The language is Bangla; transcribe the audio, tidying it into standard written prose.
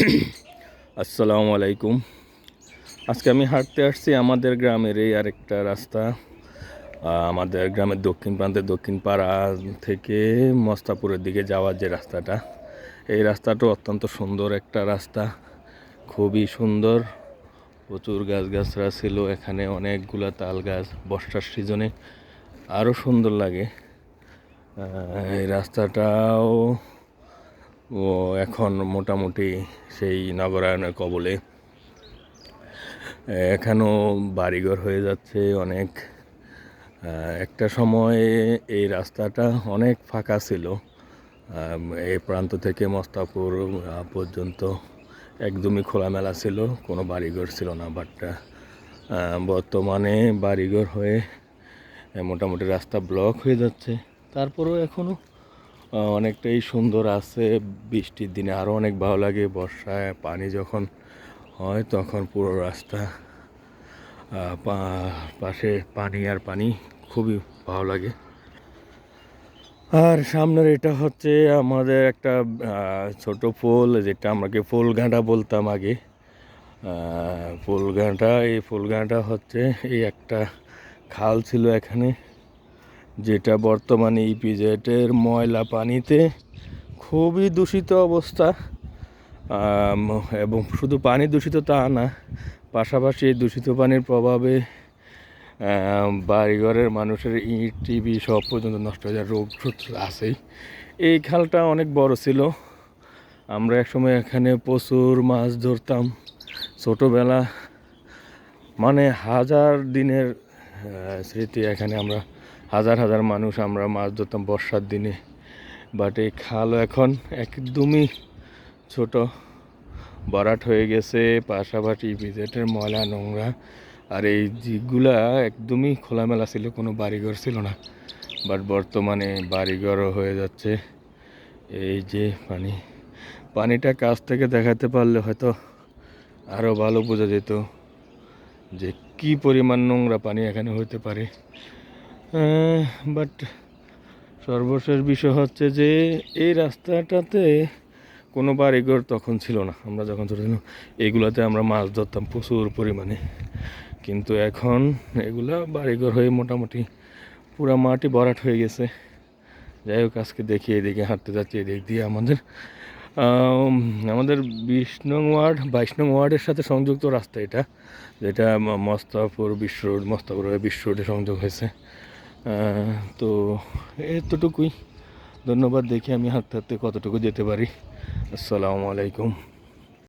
আসসালামু আলাইকুম। আজকে আমি হাঁটতে আসছি আমাদের গ্রামের এই আরেকটা রাস্তা। আমাদের গ্রামের দক্ষিণ প্রান্তে দক্ষিণ পাড়া থেকে মস্তাপুরের দিকে যাওয়ার যে রাস্তাটা, এই রাস্তাটা অত্যন্ত সুন্দর একটা রাস্তা, খুবই সুন্দর। প্রচুর গাছগাছরা ছিল এখানে, অনেকগুলা তাল গাছ। বর্ষার সিজনে আরও সুন্দর লাগে। এই রাস্তাটাও এখন মোটামুটি সেই নগরায়নের কবলে। এখানেও বাড়িঘর হয়ে যাচ্ছে অনেক। একটা সময় এই রাস্তাটা অনেক ফাঁকা ছিল। এই প্রান্ত থেকে মস্তাপুর পর্যন্ত একদমই খোলামেলা ছিল, কোনো বাড়িঘর ছিল না। বাট বর্তমানে বাড়িঘর হয়ে মোটামুটি রাস্তা ব্লক হয়ে যাচ্ছে। তারপরেও এখনও অনেকটাই সুন্দর আছে। বৃষ্টির দিনে আরও অনেক ভালো লাগে। বর্ষায় পানি যখন হয় তখন পুরো রাস্তা পাশে পানি আর পানি, খুবই ভালো লাগে। আর সামনের এটা হচ্ছে আমাদের একটা ছোট ফুল, যেটা আমাকে ফুলঘাঁটা বলতাম আগে। ফুলঘাঁটা, এই ফুলঘাঁটা হচ্ছে এই একটা খাল ছিল এখানে, যেটা বর্তমানে ইপিজেডের ময়লা পানিতে খুবই দূষিত অবস্থা। এবং শুধু পানি দূষিত তা না, পাশাপাশি এই দূষিত পানির প্রভাবে বাড়িঘরের মানুষের ইট টিভি সব পর্যন্ত নষ্ট হয়ে যায়, রোগ আছেই। এই খালটা অনেক বড় ছিল। আমরা একসময় এখানে প্রচুর মাছ ধরতাম ছোটোবেলা, মানে হাজার দিনের স্মৃতি। এখানে আমরা হাজার হাজার মানুষ আমরা মাছ ধরতাম বর্ষার দিনে। বাট এই খালও এখন একদমই ছোট, ভরাট হয়ে গেছে। পাশাপাশি ভিজেটের ময়লা নোংরা, আর এই দিকগুলা একদমই খোলামেলা ছিল, কোনো বাড়িঘর ছিল না। বাট বর্তমানে বাড়িঘরও হয়ে যাচ্ছে। এই যে পানিটা কাছ থেকে দেখাতে পারলে হয়তো আরও ভালো বোঝা যেত যে কি পরিমাণ নোংরা পানি এখানে হতে পারে। বাট সর্বশেষ বিষয় হচ্ছে যে এই রাস্তাটাতে কোনো বাড়িঘর তখন ছিল না। আমরা যখন ছোটো ছিলাম এগুলাতে আমরা মাছ ধরতাম প্রচুর পরিমাণে, কিন্তু এখন এগুলা বাড়িঘর হয়ে মোটামুটি পুরা মাটি ভরাট হয়ে গেছে। যাই হোক, আজকে দেখি এদিকে হাঁটতে যাচ্ছি, এদিক দিয়ে আমাদের 20 নং ওয়ার্ড 22 নং ওয়ার্ডের সাথে সংযুক্ত রাস্তা এটা, যেটা মস্তাপুর বিশ্ব রোড, মস্তাপুর হয়ে বিশ্ব রোডে সংযোগ হয়েছে। তো এতটুকুই। ধন্যবাদ। দেখি আমি হাঁটতে হাঁটতে কতটুকু যেতে পারি। আসসালামু আলাইকুম।